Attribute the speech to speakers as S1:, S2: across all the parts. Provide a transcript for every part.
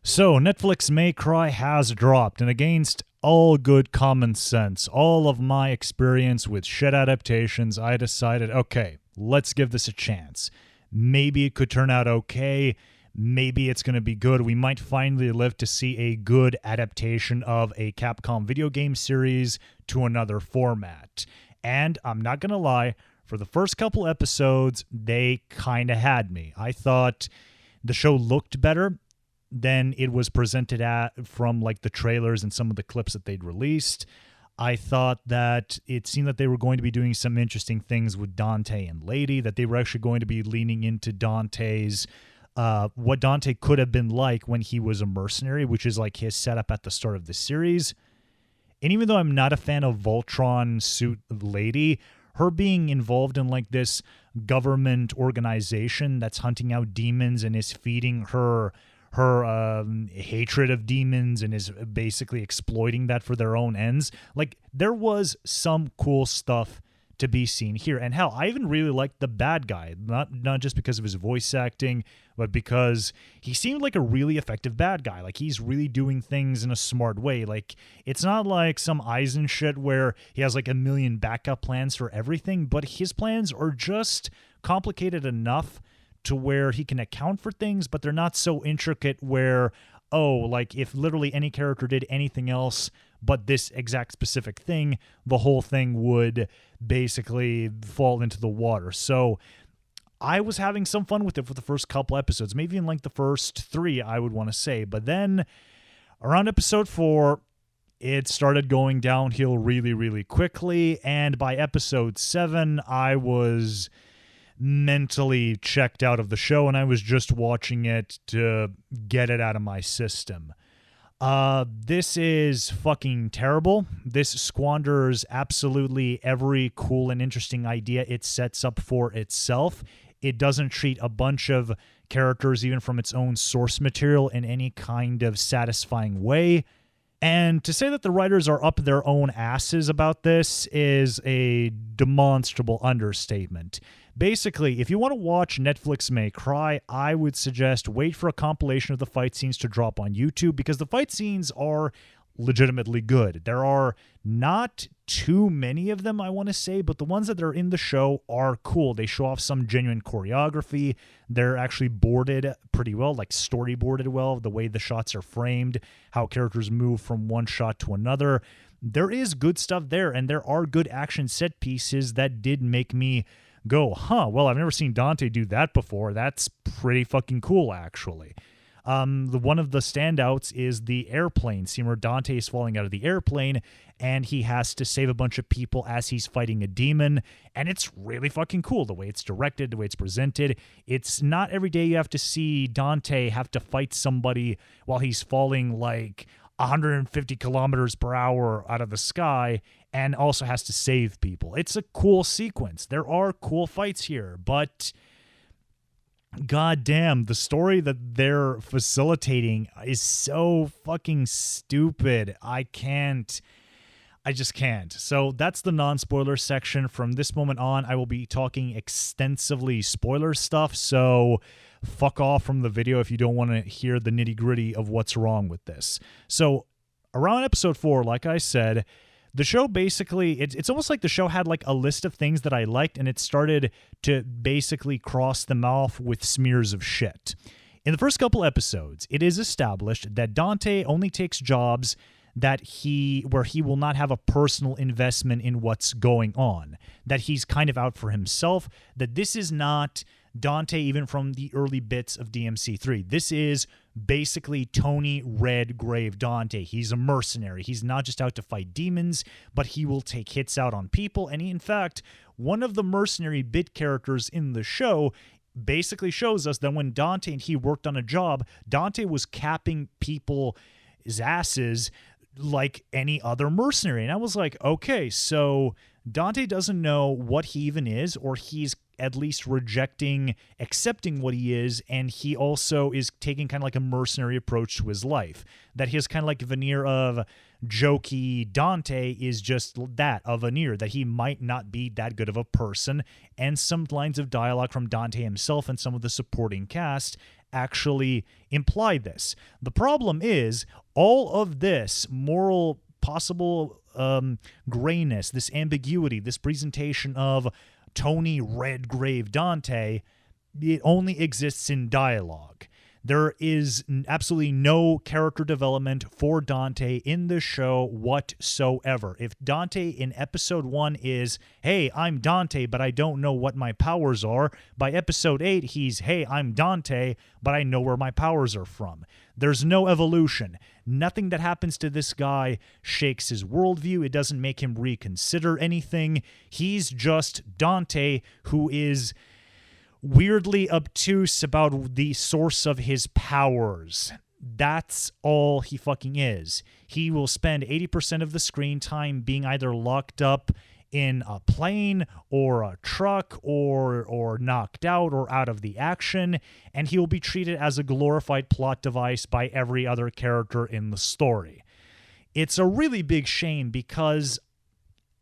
S1: So, Netflix May Cry has dropped, and against all good common sense, all of my experience with shit adaptations, I decided, okay, let's give this a chance. Maybe it could turn out okay. Maybe it's going to be good. We might finally live to see a good adaptation of a Capcom video game series to another format. And I'm not going to lie, for the first couple episodes, they kind of had me. I thought the show looked better than it was presented at from like the trailers and some of the clips that they'd released. I thought that it seemed that they were going to be doing some interesting things with Dante and Lady, that they were actually going to be leaning into Dante's what Dante could have been like when he was a mercenary, which is like his setup at the start of the series. And even though I'm not a fan of Voltron suit Lady, her being involved in like this government organization that's hunting out demons and is feeding her hatred of demons and is basically exploiting that for their own ends. Like, there was some cool stuff to be seen here. And hell, I even really liked the bad guy, not just because of his voice acting, but because he seemed like a really effective bad guy. Like, he's really doing things in a smart way. Like, it's not like some Eisen shit where he has like a million backup plans for everything, but his plans are just complicated enough to where he can account for things, but they're not so intricate where, oh, like if literally any character did anything else but this exact specific thing, the whole thing would basically fall into the water. So I was having some fun with it for the first couple episodes, maybe in like the first 3, I would want to say. But then around episode 4, it started going downhill really, really quickly. And by episode 7, I was mentally checked out of the show, and I was just watching it to get it out of my system. This is fucking terrible. This squanders absolutely every cool and interesting idea it sets up for itself. It doesn't treat a bunch of characters, even from its own source material, in any kind of satisfying way. And to say that the writers are up their own asses about this is a demonstrable understatement. Basically, if you want to watch Netflix May Cry, I would suggest wait for a compilation of the fight scenes to drop on YouTube, because the fight scenes are legitimately good. There are not too many of them, I want to say, but the ones that are in the show are cool. They show off some genuine choreography. They're actually boarded pretty well, like storyboarded well, the way the shots are framed, how characters move from one shot to another. There is good stuff there, and there are good action set pieces that did make me go, well, I've never seen Dante do that before. That's pretty fucking cool, actually. One of the standouts is the airplane scene where Dante is falling out of the airplane and he has to save a bunch of people as he's fighting a demon, and it's really fucking cool the way it's directed, the way it's presented. It's not every day you have to see Dante have to fight somebody while he's falling like 150 kilometers per hour out of the sky and also has to save people. It's a cool sequence. There are cool fights here, but god damn, the story that they're facilitating is so fucking stupid. I just can't. So that's the non-spoiler section. From this moment on, I will be talking extensively spoiler stuff, so fuck off from the video if you don't want to hear the nitty-gritty of what's wrong with this. So around episode 4, like I said, the show basically, it's almost like the show had like a list of things that I liked, and it started to basically cross them off with smears of shit. In the first couple episodes, it is established that Dante only takes jobs where he will not have a personal investment in what's going on, that he's kind of out for himself, that this is not Dante even from the early bits of DMC3. This is basically Tony Redgrave Dante. He's a mercenary. He's not just out to fight demons, but he will take hits out on people. And in fact, one of the mercenary bit characters in the show basically shows us that when Dante and he worked on a job, Dante was capping people's asses like any other mercenary. And I was like, okay, so Dante doesn't know what he even is, or he's at least accepting what he is, and he also is taking kind of like a mercenary approach to his life. That his kind of like veneer of jokey Dante is just that, a veneer, that he might not be that good of a person, and some lines of dialogue from Dante himself and some of the supporting cast actually imply this. The problem is all of this moral possible grayness, this ambiguity, this presentation of Tony Redgrave Dante, it only exists in dialogue. There is absolutely no character development for Dante in the show whatsoever. If Dante in episode 1 is, hey, I'm Dante, but I don't know what my powers are, by episode 8, he's, hey, I'm Dante, but I know where my powers are from. There's no evolution. Nothing that happens to this guy shakes his worldview. It doesn't make him reconsider anything. He's just Dante, who is weirdly obtuse about the source of his powers. That's all he fucking is. He will spend 80% of the screen time being either locked up in a plane or a truck or knocked out or out of the action, and he will be treated as a glorified plot device by every other character in the story. It's a really big shame because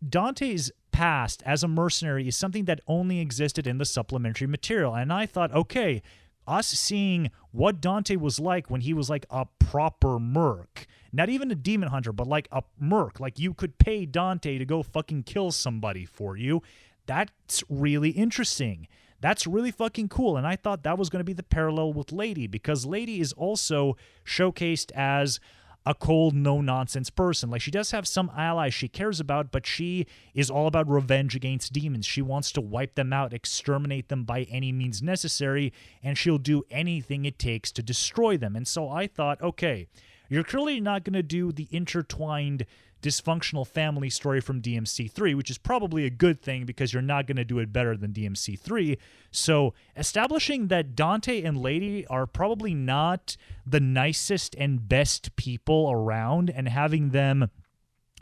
S1: Dante's past as a mercenary is something that only existed in the supplementary material. And I thought, okay, us seeing what Dante was like when he was like a proper merc, not even a demon hunter, but like a merc, like you could pay Dante to go fucking kill somebody for you. That's really interesting. That's really fucking cool. And I thought that was going to be the parallel with Lady, because Lady is also showcased as a cold, no-nonsense person. Like, she does have some allies she cares about, but she is all about revenge against demons. She wants to wipe them out, exterminate them by any means necessary, and she'll do anything it takes to destroy them. And so I thought, okay, you're clearly not going to do the intertwined dysfunctional family story from DMC3, which is probably a good thing because you're not going to do it better than DMC3. So establishing that Dante and Lady are probably not the nicest and best people around, and having them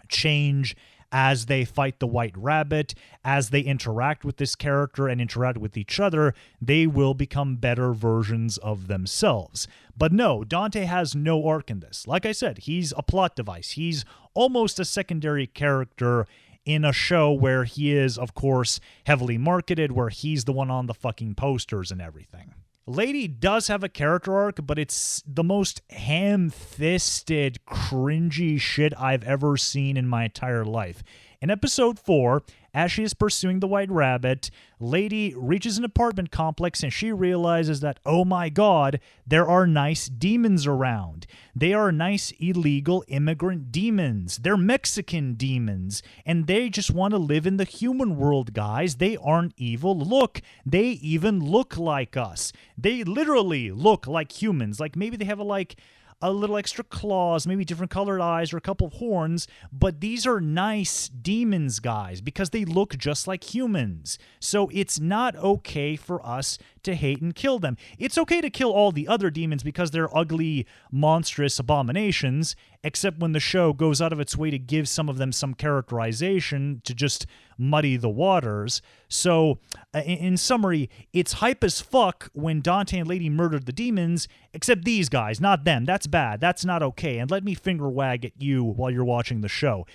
S1: change as they fight the White Rabbit, as they interact with this character and interact with each other, they will become better versions of themselves. But no, Dante has no arc in this. Like I said, he's a plot device. He's almost a secondary character in a show where he is, of course, heavily marketed, where he's the one on the fucking posters and everything. Lady does have a character arc, but it's the most ham-fisted, cringy shit I've ever seen in my entire life. In episode 4, as she is pursuing the White Rabbit, Lady reaches an apartment complex and she realizes that, oh my god, there are nice demons around. They are nice illegal immigrant demons. They're Mexican demons. And they just want to live in the human world, guys. They aren't evil. Look, they even look like us. They literally look like humans. Like, maybe they have a little extra claws, maybe different colored eyes or a couple of horns, but these are nice demons, guys, because they look just like humans. So it's not okay for us to hate and kill them. It's okay to kill all the other demons because they're ugly, monstrous abominations, except when the show goes out of its way to give some of them some characterization to just muddy the waters. So, in summary, it's hype as fuck when Dante and Lady murdered the demons, except these guys, not them. That's bad. That's not okay. And let me finger wag at you while you're watching the show.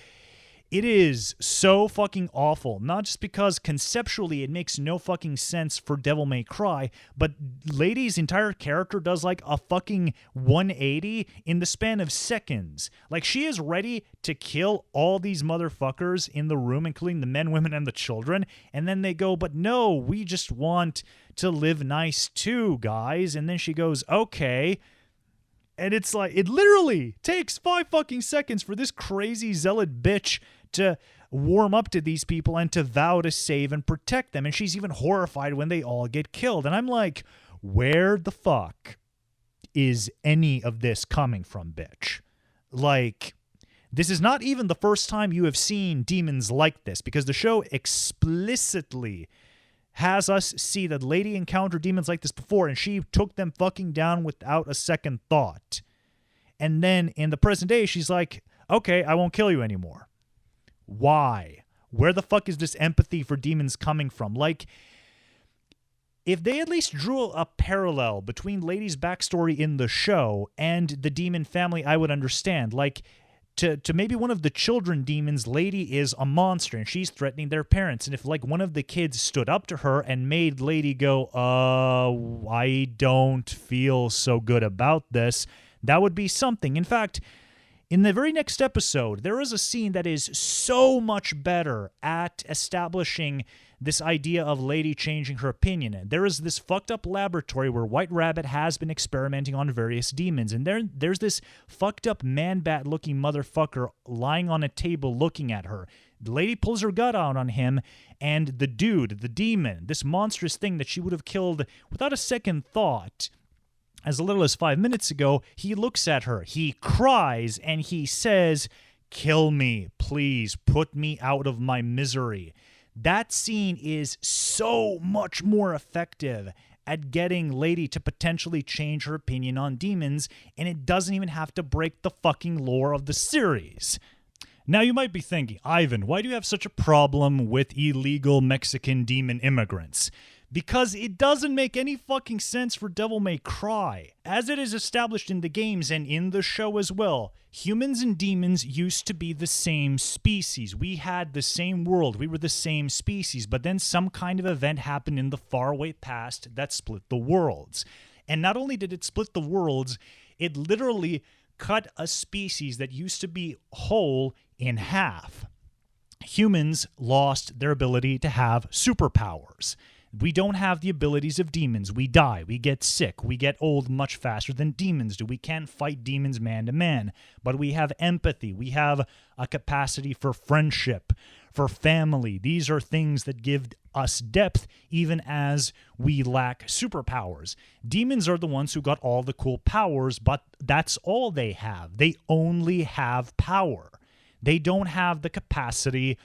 S1: It is so fucking awful, not just because conceptually it makes no fucking sense for Devil May Cry, but Lady's entire character does like a fucking 180 in the span of seconds. Like, she is ready to kill all these motherfuckers in the room, including the men, women, and the children, and then they go, but no, we just want to live nice too, guys. And then she goes, okay. And it's like, it literally takes 5 fucking seconds for this crazy zealot bitch to warm up to these people and to vow to save and protect them. And she's even horrified when they all get killed. And I'm like, where the fuck is any of this coming from, bitch? Like, this is not even the first time you have seen demons like this, because the show explicitly has us see that Lady encountered demons like this before, and she took them fucking down without a second thought. And then in the present day, she's like, okay, I won't kill you anymore. Why? Where the fuck is this empathy for demons coming from? Like, if they at least drew a parallel between Lady's backstory in the show and the demon family, I would understand. Like, to maybe one of the children demons, Lady is a monster and she's threatening their parents. And if like one of the kids stood up to her and made Lady go, I don't feel so good about this, that would be something. In fact, in the very next episode, there is a scene that is so much better at establishing this idea of Lady changing her opinion. There is this fucked up laboratory where White Rabbit has been experimenting on various demons, and there's this fucked up man-bat looking motherfucker lying on a table looking at her. The lady pulls her gut out on him, and the dude, the demon, this monstrous thing that she would have killed without a second thought as little as 5 minutes ago, he looks at her, he cries, and he says, "Kill me, please, put me out of my misery." That scene is so much more effective at getting Lady to potentially change her opinion on demons, and it doesn't even have to break the fucking lore of the series. Now you might be thinking, Ivan, why do you have such a problem with illegal Mexican demon immigrants? Because it doesn't make any fucking sense for Devil May Cry. As it is established in the games and in the show as well, humans and demons used to be the same species. We had the same world. We were the same species. But then some kind of event happened in the faraway past that split the worlds. And not only did it split the worlds, it literally cut a species that used to be whole in half. Humans lost their ability to have superpowers. We don't have the abilities of demons. We die. We get sick. We get old much faster than demons do. We can't fight demons man to man. But we have empathy. We have a capacity for friendship, for family. These are things that give us depth even as we lack superpowers. Demons are the ones who got all the cool powers, but that's all they have. They only have power. They don't have the capacity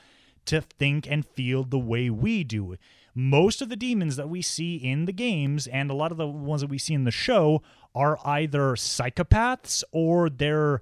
S1: to think and feel the way we do. Most of the demons that we see in the games and a lot of the ones that we see in the show are either psychopaths or they're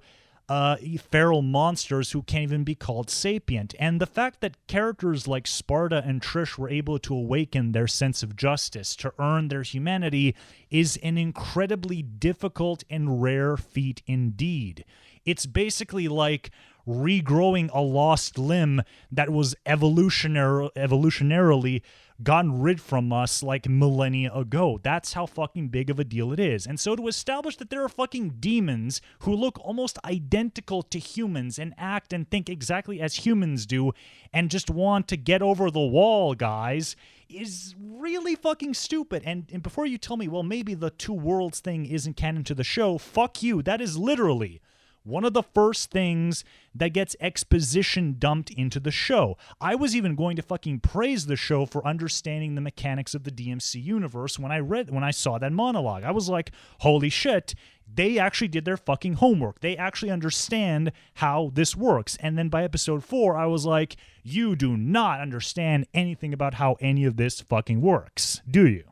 S1: feral monsters who can't even be called sapient. And the fact that characters like Sparta and Trish were able to awaken their sense of justice, to earn their humanity, is an incredibly difficult and rare feat indeed. It's basically like regrowing a lost limb that was evolutionarily gotten rid from us like millennia ago. That's how fucking big of a deal it is. And so to establish that there are fucking demons who look almost identical to humans and act and think exactly as humans do and just want to get over the wall, guys, is really fucking stupid. And before you tell me, well, maybe the two worlds thing isn't canon to the show, fuck you. That is literally one of the first things that gets exposition dumped into the show. I was even going to fucking praise the show for understanding the mechanics of the DMC universe when I saw that monologue. I was like, holy shit, they actually did their fucking homework. They actually understand how this works. And then by episode 4, I was like, you do not understand anything about how any of this fucking works, do you?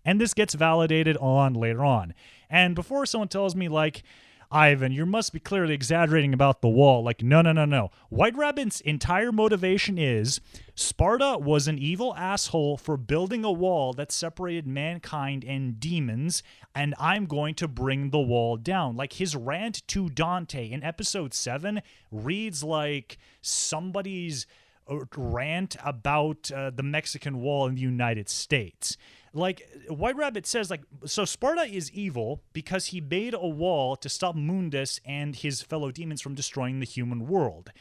S1: And this gets validated on later on. And before someone tells me like, Ivan, you must be clearly exaggerating about the wall. Like, no. White Rabbit's entire motivation is Sparta was an evil asshole for building a wall that separated mankind and demons, and I'm going to bring the wall down. Like, his rant to Dante in episode 7 reads like somebody's rant about the Mexican wall in the United States. Like, White Rabbit says, like, so Sparta is evil because he made a wall to stop Mundus and his fellow demons from destroying the human world.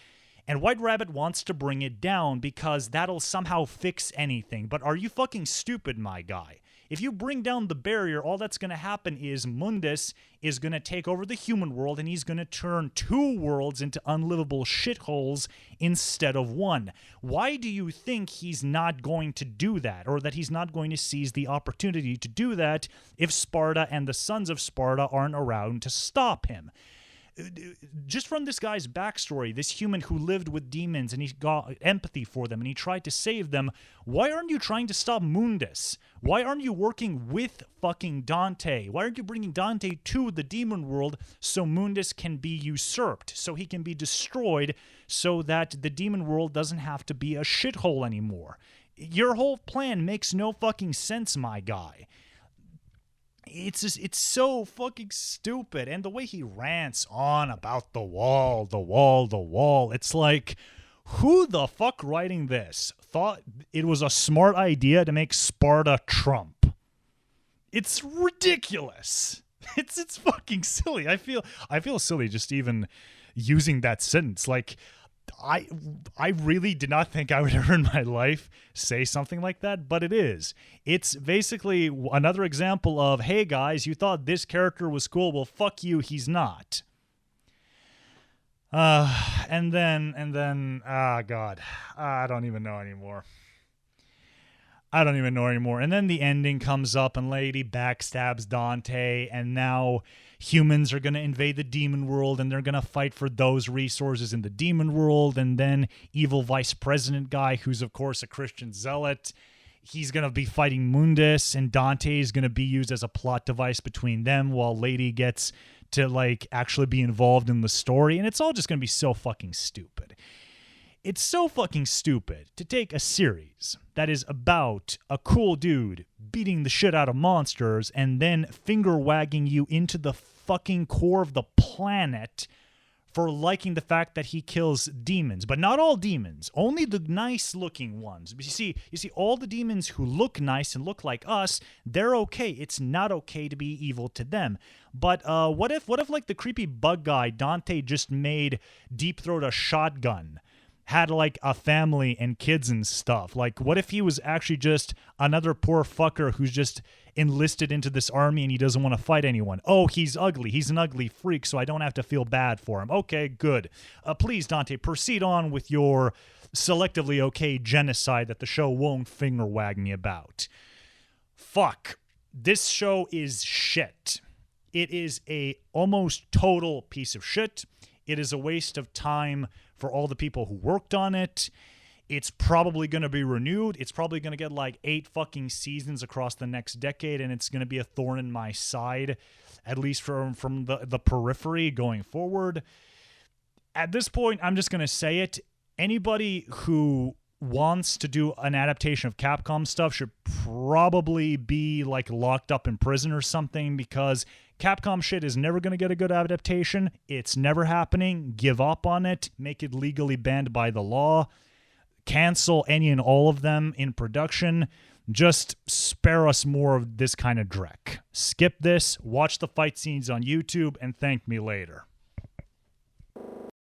S1: And White Rabbit wants to bring it down because that'll somehow fix anything. But are you fucking stupid, my guy? If you bring down the barrier, all that's going to happen is Mundus is going to take over the human world and he's going to turn 2 worlds into unlivable shitholes instead of 1. Why do you think he's not going to do that, or that he's not going to seize the opportunity to do that if Sparta and the sons of Sparta aren't around to stop him? Just from this guy's backstory, this human who lived with demons and he got empathy for them and he tried to save them, why aren't you trying to stop Mundus? Why aren't you working with fucking Dante? Why aren't you bringing Dante to the demon world so Mundus can be usurped, so he can be destroyed, so that the demon world doesn't have to be a shithole anymore? Your whole plan makes no fucking sense, my guy. it's so fucking stupid. And the way he rants on about the wall, the wall, the wall, it's like, who the fuck writing this thought it was a smart idea to make Sparta Trump? It's ridiculous. It's fucking silly. I feel silly just even using that sentence. Like, I really did not think I would ever in my life say something like that, but it is. It's basically another example of, hey guys, you thought this character was cool. Well, fuck you, he's not. And then, God, I don't even know anymore. And then the ending comes up and Lady backstabs Dante, and now humans are going to invade the demon world and they're going to fight for those resources in the demon world. And then evil vice president guy, who's of course a Christian zealot, he's going to be fighting Mundus, and Dante is going to be used as a plot device between them while Lady gets to like actually be involved in the story. And it's all just going to be so fucking stupid. It's so fucking stupid to take a series that is about a cool dude beating the shit out of monsters and then finger wagging you into the fucking core of the planet for liking the fact that he kills demons. But not all demons, only the nice looking ones. You see all the demons who look nice and look like us, they're okay. It's not okay to be evil to them. But what if like the creepy bug guy Dante just made deep throat a shotgun, had like a family and kids and stuff? Like, what if he was actually just another poor fucker who's just enlisted into this army and he doesn't want to fight anyone? Oh, he's ugly. He's an ugly freak, so I don't have to feel bad for him. Okay, good. Please, Dante, proceed on with your selectively okay genocide that the show won't finger wag me about. Fuck. This show is shit. It is a almost total piece of shit. It is a waste of time for all the people who worked on it. It's probably going to be renewed. It's probably going to get like 8 fucking seasons across the next decade, and it's going to be a thorn in my side, at least from the periphery going forward. At this point, I'm just going to say it. Anybody who wants to do an adaptation of Capcom stuff should probably be like locked up in prison or something, because Capcom shit is never going to get a good adaptation. It's never happening. Give up on it. Make it legally banned by the law. Cancel any and all of them in production. Just spare us more of this kind of dreck. Skip this, watch the fight scenes on YouTube, and thank me later.